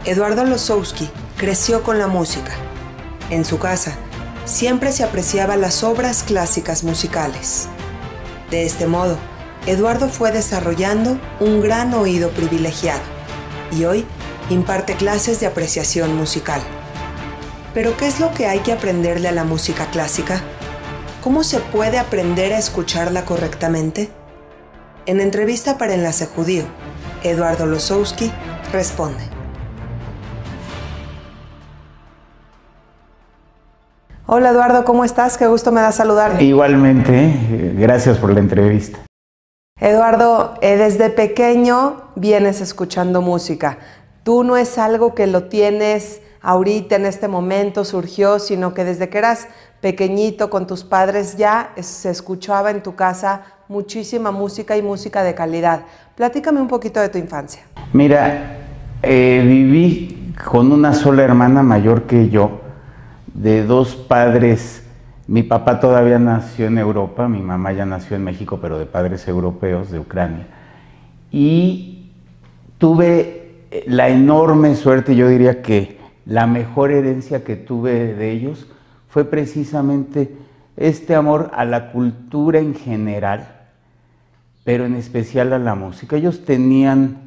Eduardo Losowski creció con la música. En su casa, siempre se apreciaban las obras clásicas musicales. De este modo, Eduardo fue desarrollando un gran oído privilegiado y hoy imparte clases de apreciación musical. ¿Pero qué es lo que hay que aprenderle a la música clásica? ¿Cómo se puede aprender a escucharla correctamente? En entrevista para Enlace Judío, Eduardo Losowski responde. Hola Eduardo, ¿cómo estás? Qué gusto me da saludarte. Igualmente, gracias por la entrevista. Eduardo, desde pequeño vienes escuchando música. Tú no es algo que lo tienes ahorita, en este momento, surgió, sino que desde que eras pequeñito con tus padres ya se escuchaba en tu casa muchísima música y música de calidad. Platícame un poquito de tu infancia. Mira, viví con una sola hermana mayor que yo, de dos padres. Mi papá todavía nació en Europa, mi mamá ya nació en México, pero de padres europeos, de Ucrania. Y tuve la enorme suerte, yo diría que la mejor herencia que tuve de ellos fue precisamente este amor a la cultura en general, pero en especial a la música. Ellos tenían,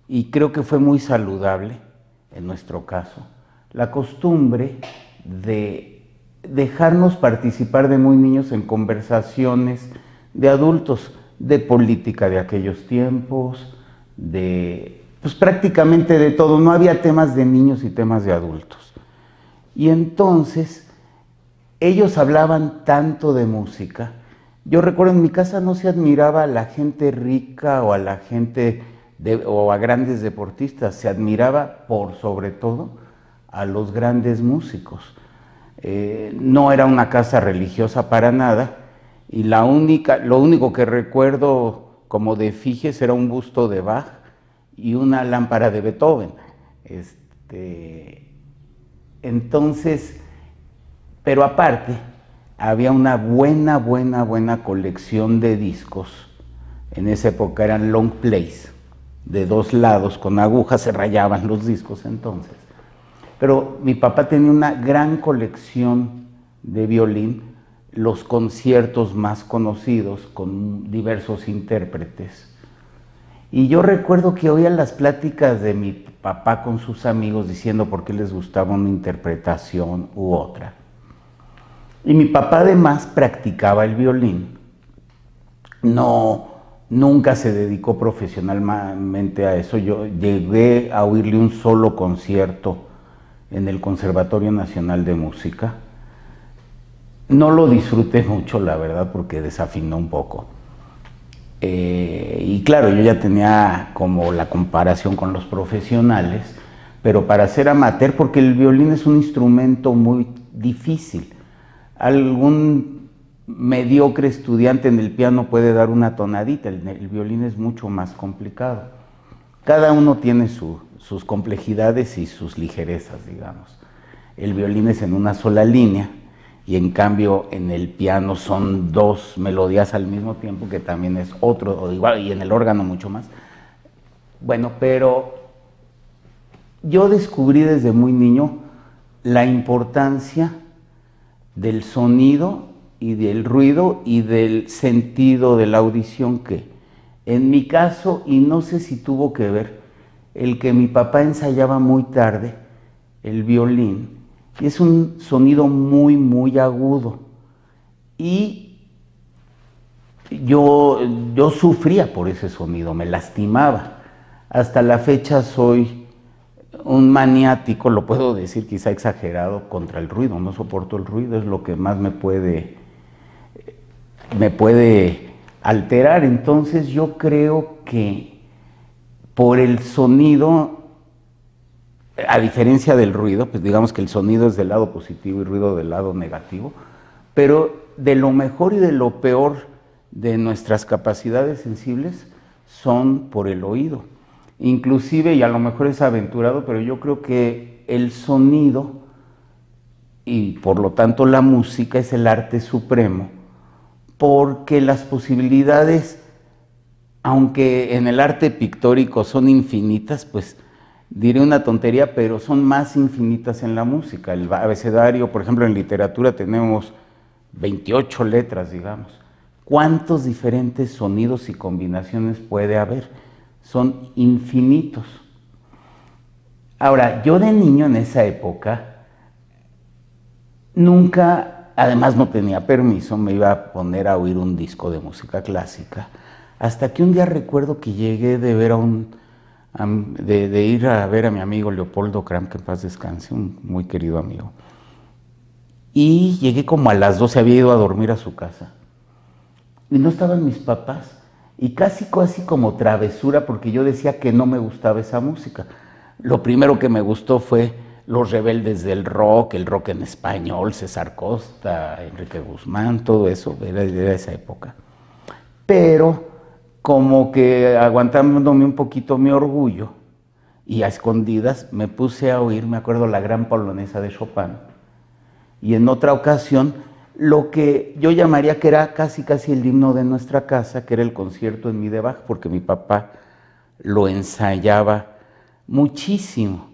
y creo que fue muy saludable en nuestro caso, la costumbre de dejarnos participar de muy niños en conversaciones de adultos, de política de aquellos tiempos, pues prácticamente de todo. No había temas de niños y temas de adultos. Y entonces ellos hablaban tanto de música. Yo recuerdo en mi casa no se admiraba a la gente rica o a la gente o a grandes deportistas, se admiraba por sobre todo a los grandes músicos. No era una casa religiosa para nada, y lo único que recuerdo como de efigies era un busto de Bach y una lámpara de Beethoven. Entonces, pero aparte, había una buena colección de discos. En esa época eran long plays, de dos lados, con agujas se rayaban los discos entonces. Pero mi papá tenía una gran colección de violín, los conciertos más conocidos con diversos intérpretes. Y yo recuerdo que oía las pláticas de mi papá con sus amigos diciendo por qué les gustaba una interpretación u otra. Y mi papá además practicaba el violín. Nunca se dedicó profesionalmente a eso. Yo llegué a oírle un solo concierto en el Conservatorio Nacional de Música. No lo disfruté mucho, la verdad, porque desafinó un poco. Y claro, yo ya tenía como la comparación con los profesionales, pero para ser amateur, porque el violín es un instrumento muy difícil. Algún mediocre estudiante en el piano puede dar una tonadita, el violín es mucho más complicado. Cada uno tiene sus complejidades y sus ligerezas, digamos. El violín es en una sola línea y en cambio en el piano son dos melodías al mismo tiempo, que también es otro, o igual, y en el órgano mucho más. Bueno, pero yo descubrí desde muy niño la importancia del sonido y del ruido y del sentido de la audición, que en mi caso, y no sé si tuvo que ver, el que mi papá ensayaba muy tarde el violín, y es un sonido muy agudo, y yo sufría por ese sonido, me lastimaba. Hasta la fecha soy un maniático, lo puedo decir quizá exagerado, contra el ruido. No soporto el ruido, es lo que más me puede alterar. Entonces yo creo que por el sonido, a diferencia del ruido, pues digamos que el sonido es del lado positivo y ruido del lado negativo, pero de lo mejor y de lo peor de nuestras capacidades sensibles son por el oído. Inclusive, y a lo mejor es aventurado, pero yo creo que el sonido y por lo tanto la música es el arte supremo, porque las posibilidades, aunque en el arte pictórico son infinitas, pues diré una tontería, pero son más infinitas en la música. El abecedario, por ejemplo, en literatura tenemos 28 letras, digamos. ¿Cuántos diferentes sonidos y combinaciones puede haber? Son infinitos. Ahora, yo de niño en esa época, nunca, además no tenía permiso, me iba a poner a oír un disco de música clásica, hasta que un día recuerdo que llegué de ver de ir a ver a mi amigo Leopoldo Cram, que en paz descanse, un muy querido amigo. Y llegué como a las 12, había ido a dormir a su casa. Y no estaban mis papás. Y casi como travesura, porque yo decía que no me gustaba esa música. Lo primero que me gustó fue Los Rebeldes del Rock, el rock en español, César Costa, Enrique Guzmán, todo eso, era de esa época. Pero como que aguantándome un poquito mi orgullo y a escondidas me puse a oír, me acuerdo, la Gran Polonesa de Chopin, y en otra ocasión lo que yo llamaría que era casi el himno de nuestra casa, que era el concierto en mi de Bach, porque mi papá lo ensayaba muchísimo.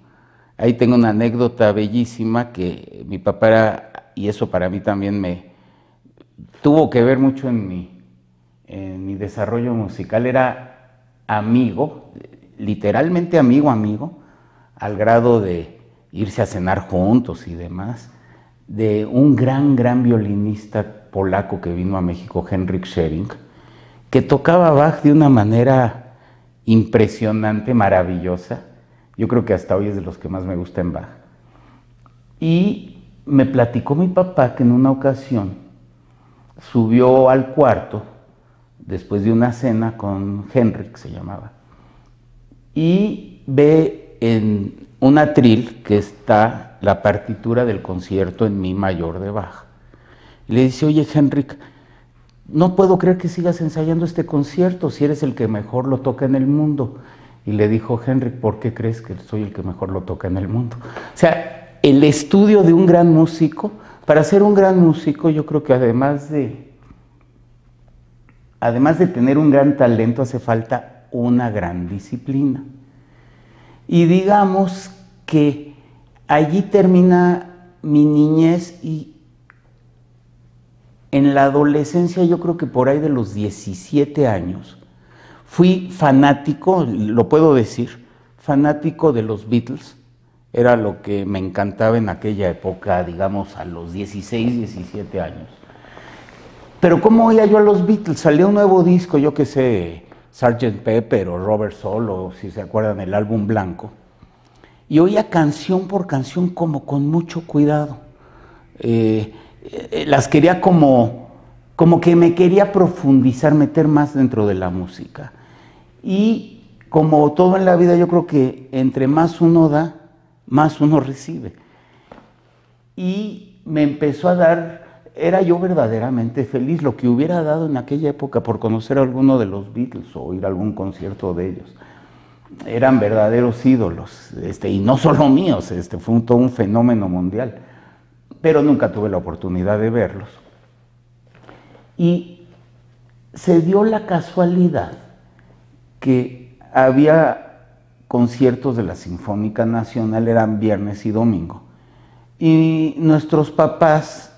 Ahí tengo una anécdota bellísima, que mi papá era, y eso para mí también tuvo que ver mucho en mi desarrollo musical, era amigo, literalmente amigo, al grado de irse a cenar juntos y demás, de un gran violinista polaco que vino a México, Henryk Schering, que tocaba Bach de una manera impresionante, maravillosa. Yo creo que hasta hoy es de los que más me gusta en Bach. Y me platicó mi papá que en una ocasión subió al cuarto, después de una cena con Henryk, se llamaba, y ve en un atril que está la partitura del concierto en mi mayor de Bach. Y le dice: oye, Henryk, no puedo creer que sigas ensayando este concierto si eres el que mejor lo toca en el mundo. Y le dijo Henryk: ¿por qué crees que soy el que mejor lo toca en el mundo? O sea, el estudio de un gran músico, para ser un gran músico, yo creo que además de tener un gran talento, hace falta una gran disciplina. Y digamos que allí termina mi niñez, y en la adolescencia, yo creo que por ahí de los 17 años, fui fanático, lo puedo decir, fanático de los Beatles. Era lo que me encantaba en aquella época, digamos a los 16, 17 años. Pero ¿cómo oía yo a los Beatles? Salía un nuevo disco, yo qué sé, Sgt. Pepper o Robert Soul, o si se acuerdan, el álbum blanco. Y oía canción por canción como con mucho cuidado. Las quería como que me quería profundizar, meter más dentro de la música. Y como todo en la vida, yo creo que entre más uno da, más uno recibe. Y me empezó a dar, era yo verdaderamente feliz, lo que hubiera dado en aquella época por conocer a alguno de los Beatles o ir a algún concierto de ellos. Eran verdaderos ídolos, y no solo míos, fue todo un fenómeno mundial, pero nunca tuve la oportunidad de verlos. Y se dio la casualidad que había conciertos de la Sinfónica Nacional, eran viernes y domingo, y nuestros papás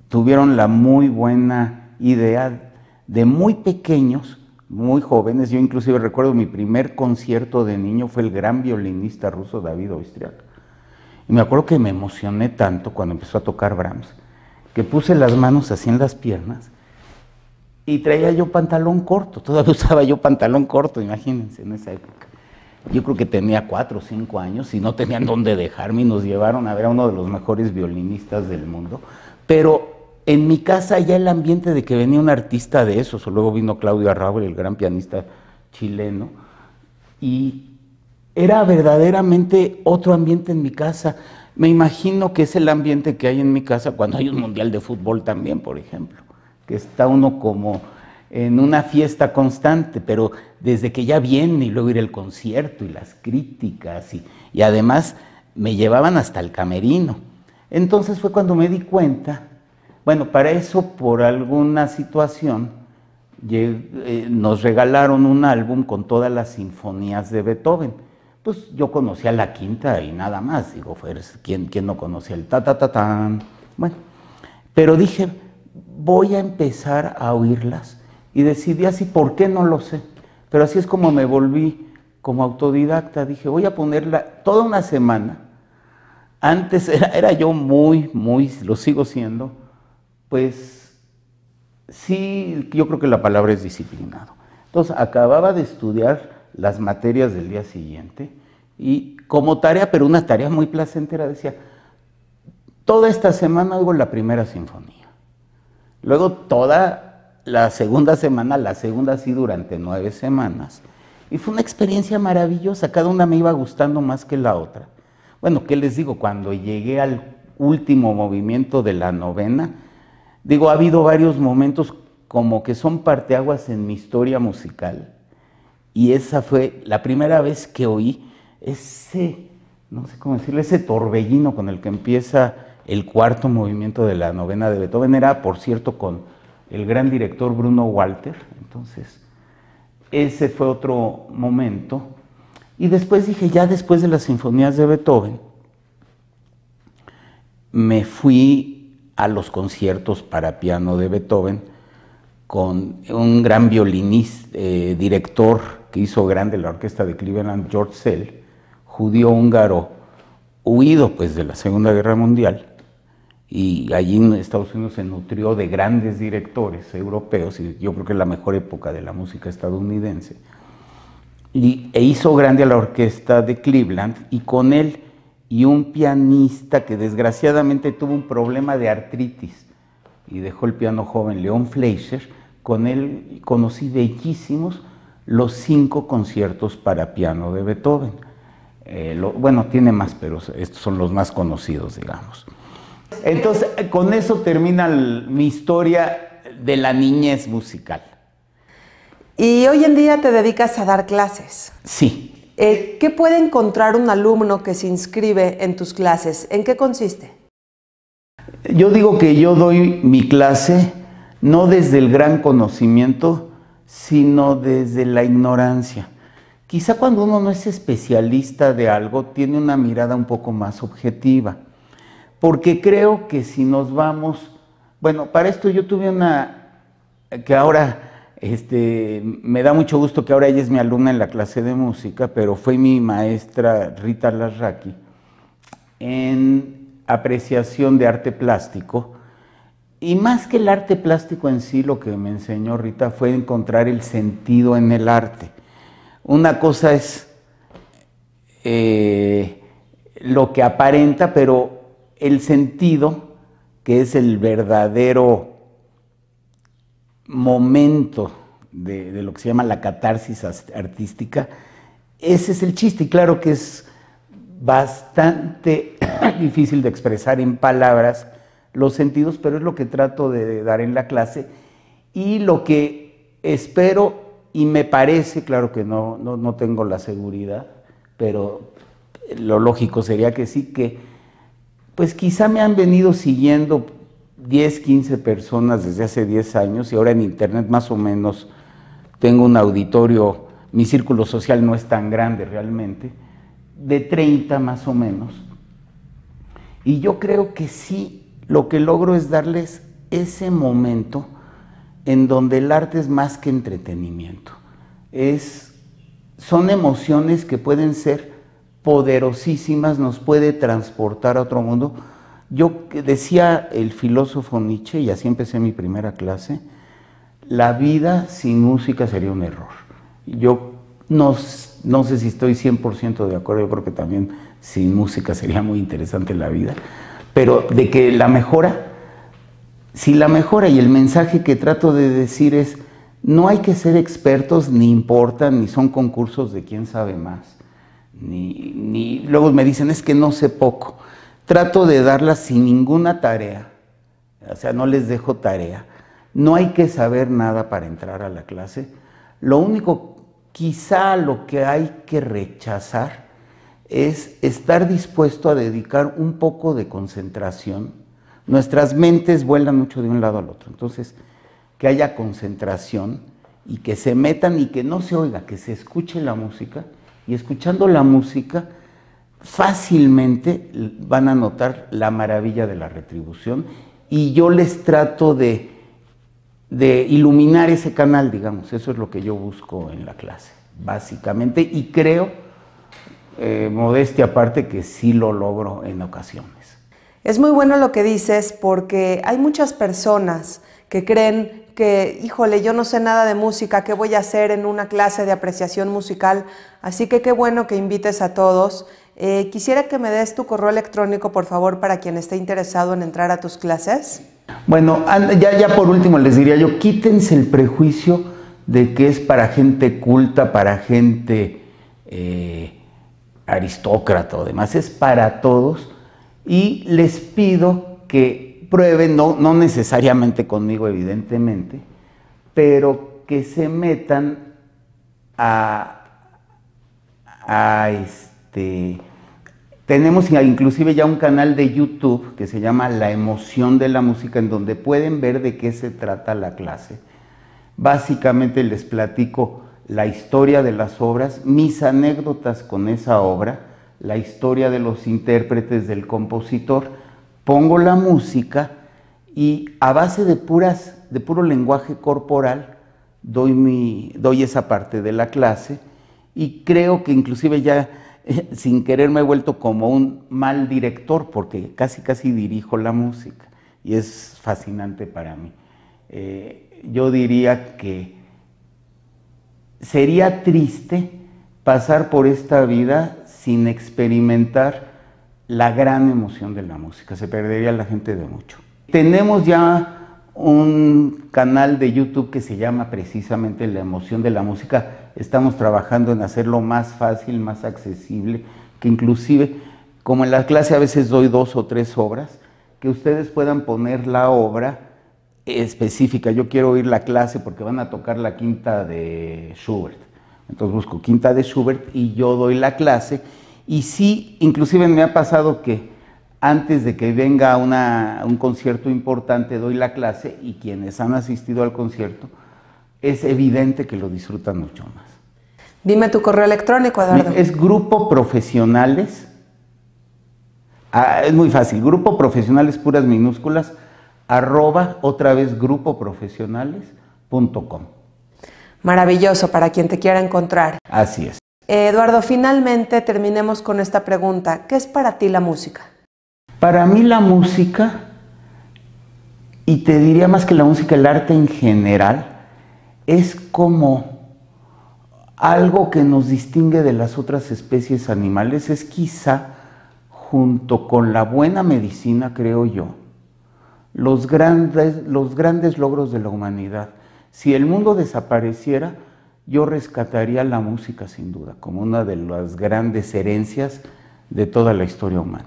tuvieron la muy buena idea de muy pequeños, muy jóvenes. Yo inclusive recuerdo mi primer concierto de niño fue el gran violinista ruso David Oistrakh. Y me acuerdo que me emocioné tanto cuando empezó a tocar Brahms, que puse las manos así en las piernas y traía yo pantalón corto. Todavía usaba yo pantalón corto, imagínense, en esa época. Yo creo que tenía 4 o 5 años y no tenían dónde dejarme, y nos llevaron a ver a uno de los mejores violinistas del mundo. Pero en mi casa ya el ambiente de que venía un artista de esos, o luego vino Claudio Arrabal, el gran pianista chileno, y era verdaderamente otro ambiente en mi casa. Me imagino que es el ambiente que hay en mi casa cuando hay un mundial de fútbol también, por ejemplo, que está uno como en una fiesta constante, pero desde que ya viene y luego ir al concierto y las críticas, y además me llevaban hasta el camerino. Entonces fue cuando me di cuenta. Bueno, para eso, por alguna situación, nos regalaron un álbum con todas las sinfonías de Beethoven, pues yo conocía la quinta y nada más. Digo, ¿quién no conocía el ta-ta-ta-tan? Bueno, pero dije, voy a empezar a oírlas y decidí así, ¿por qué? No lo sé. Pero así es como me volví como autodidacta. Dije, voy a ponerla toda una semana. Antes era yo muy, lo sigo siendo, pues sí, yo creo que la palabra es disciplinado. Entonces, acababa de estudiar las materias del día siguiente y como tarea, pero una tarea muy placentera, decía, toda esta semana oigo la primera sinfonía. Luego toda la segunda semana, la segunda sí durante 9 semanas. Y fue una experiencia maravillosa, cada una me iba gustando más que la otra. Bueno, ¿qué les digo? Cuando llegué al último movimiento de la novena, digo, ha habido varios momentos como que son parteaguas en mi historia musical. Y esa fue la primera vez que oí ese, no sé cómo decirlo, ese torbellino con el que empieza el cuarto movimiento de la novena de Beethoven. Era, por cierto, con el gran director Bruno Walter. Entonces, ese fue otro momento. Y después dije, ya después de las sinfonías de Beethoven, me fui a los conciertos para piano de Beethoven con un gran violinista, director que hizo grande la orquesta de Cleveland, George Szell, judío húngaro, huido pues de la Segunda Guerra Mundial, y allí en Estados Unidos se nutrió de grandes directores europeos, y yo creo que es la mejor época de la música estadounidense. E hizo grande a la orquesta de Cleveland, y con él y un pianista que desgraciadamente tuvo un problema de artritis y dejó el piano joven, Leon Fleischer. Con él conocí bellísimos los 5 conciertos para piano de Beethoven. Bueno, tiene más, pero estos son los más conocidos, digamos. Entonces, con eso termina mi historia de la niñez musical. Y hoy en día te dedicas a dar clases. Sí. ¿Qué puede encontrar un alumno que se inscribe en tus clases? ¿En qué consiste? Yo digo que yo doy mi clase no desde el gran conocimiento, sino desde la ignorancia. Quizá cuando uno no es especialista de algo, tiene una mirada un poco más objetiva. Porque creo que si nos vamos... Bueno, para esto yo tuve que ahora... me da mucho gusto que ahora ella es mi alumna en la clase de música, pero fue mi maestra Rita Larraqui en apreciación de arte plástico. Y más que el arte plástico en sí, lo que me enseñó Rita fue encontrar el sentido en el arte. Una cosa es lo que aparenta, pero el sentido, que es el verdadero momento de lo que se llama la catarsis artística, ese es el chiste. Y claro que es bastante difícil de expresar en palabras los sentidos, pero es lo que trato de dar en la clase y lo que espero y me parece, claro que no tengo la seguridad, pero lo lógico sería que sí, que pues quizá me han venido siguiendo 10, 15 personas desde hace 10 años y ahora en internet más o menos tengo un auditorio, mi círculo social no es tan grande realmente, de 30 más o menos. Y yo creo que sí, lo que logro es darles ese momento en donde el arte es más que entretenimiento. Son emociones que pueden ser poderosísimas, nos puede transportar a otro mundo. Yo decía el filósofo Nietzsche, y así empecé mi primera clase, la vida sin música sería un error. Yo no sé si estoy 100% de acuerdo, yo creo que también sin música sería muy interesante la vida, pero de que la mejora, si la mejora, y el mensaje que trato de decir es, no hay que ser expertos, ni importan, ni son concursos de quién sabe más, ni luego me dicen, es que no sé poco. Trato de darlas sin ninguna tarea, o sea, no les dejo tarea. No hay que saber nada para entrar a la clase. Lo único, quizá lo que hay que rechazar es estar dispuesto a dedicar un poco de concentración. Nuestras mentes vuelan mucho de un lado al otro, entonces que haya concentración y que se metan y que no se oiga, que se escuche la música y escuchando la música fácilmente van a notar la maravilla de la retribución, y yo les trato de iluminar ese canal, digamos. Eso es lo que yo busco en la clase, básicamente, y creo, modestia aparte, que sí lo logro en ocasiones. Es muy bueno lo que dices, porque hay muchas personas que creen que, híjole, yo no sé nada de música, ¿qué voy a hacer en una clase de apreciación musical? Así que qué bueno que invites a todos. Quisiera que me des tu correo electrónico, por favor, para quien esté interesado en entrar a tus clases. Bueno, ya por último les diría yo, quítense el prejuicio de que es para gente culta, para gente aristócrata o demás. Es para todos, y les pido que prueben, no necesariamente conmigo evidentemente, pero que se metan tenemos inclusive ya un canal de YouTube que se llama La Emoción de la Música, en donde pueden ver de qué se trata la clase. Básicamente les platico la historia de las obras, mis anécdotas con esa obra, la historia de los intérpretes, del compositor, pongo la música y a base de puro lenguaje corporal doy esa parte de la clase, y creo que inclusive ya sin querer me he vuelto como un mal director, porque casi dirijo la música y es fascinante para mí. Yo diría que sería triste pasar por esta vida sin experimentar la gran emoción de la música. Se perdería la gente de mucho. Tenemos ya un canal de YouTube que se llama precisamente La Emoción de la Música. Estamos trabajando en hacerlo más fácil, más accesible, que inclusive, como en la clase a veces doy 2 o 3 obras, que ustedes puedan poner la obra específica. Yo quiero oír la clase porque van a tocar la quinta de Schubert. Entonces busco quinta de Schubert y yo doy la clase. Y sí, inclusive me ha pasado que antes de que venga un concierto importante, doy la clase, y quienes han asistido al concierto, es evidente que lo disfrutan mucho más. Dime tu correo electrónico, Eduardo. Es Grupo Profesionales, es muy fácil, Grupo Profesionales, puras minúsculas, otra vez grupoprofesionales.com. Maravilloso, para quien te quiera encontrar. Así es. Eduardo, finalmente terminemos con esta pregunta. ¿Qué es para ti la música? Para mí la música, y te diría más que la música, el arte en general, es como algo que nos distingue de las otras especies animales. Es quizá, junto con la buena medicina, creo yo, los grandes logros de la humanidad. Si el mundo desapareciera, yo rescataría la música sin duda, como una de las grandes herencias de toda la historia humana.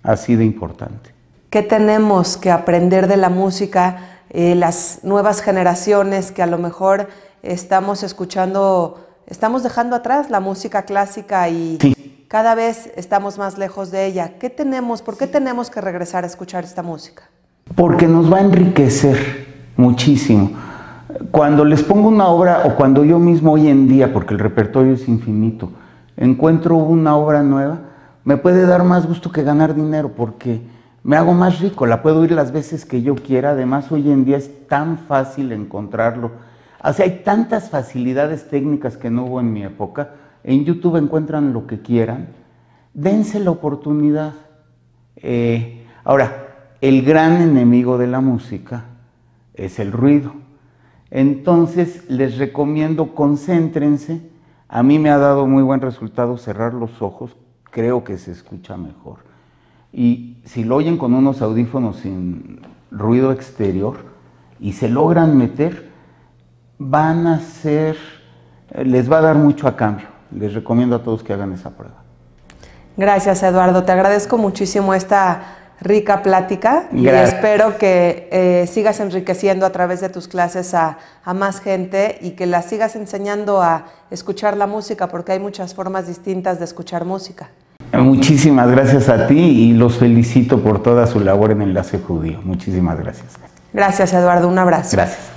Así de importante. ¿Qué tenemos que aprender de la música? Las nuevas generaciones que a lo mejor estamos dejando atrás la música clásica y sí, cada vez estamos más lejos de ella. ¿Por qué tenemos que regresar a escuchar esta música? Porque nos va a enriquecer muchísimo. Cuando les pongo una obra, o cuando yo mismo hoy en día, porque el repertorio es infinito, encuentro una obra nueva, me puede dar más gusto que ganar dinero, porque me hago más rico, la puedo oír las veces que yo quiera. Además, hoy en día es tan fácil encontrarlo. O sea, hay tantas facilidades técnicas que no hubo en mi época. En YouTube encuentran lo que quieran. Dense la oportunidad. Ahora, el gran enemigo de la música es el ruido. Entonces, les recomiendo, concéntrense. A mí me ha dado muy buen resultado cerrar los ojos. Creo que se escucha mejor. Y si lo oyen con unos audífonos sin ruido exterior y se logran meter, les va a dar mucho a cambio. Les recomiendo a todos que hagan esa prueba. Gracias, Eduardo. Te agradezco muchísimo esta rica plática. Gracias. Y espero que sigas enriqueciendo a través de tus clases a más gente, y que la sigas enseñando a escuchar la música, porque hay muchas formas distintas de escuchar música. Muchísimas gracias a ti, y los felicito por toda su labor en Enlace Judío. Muchísimas gracias. Gracias, Eduardo. Un abrazo. Gracias.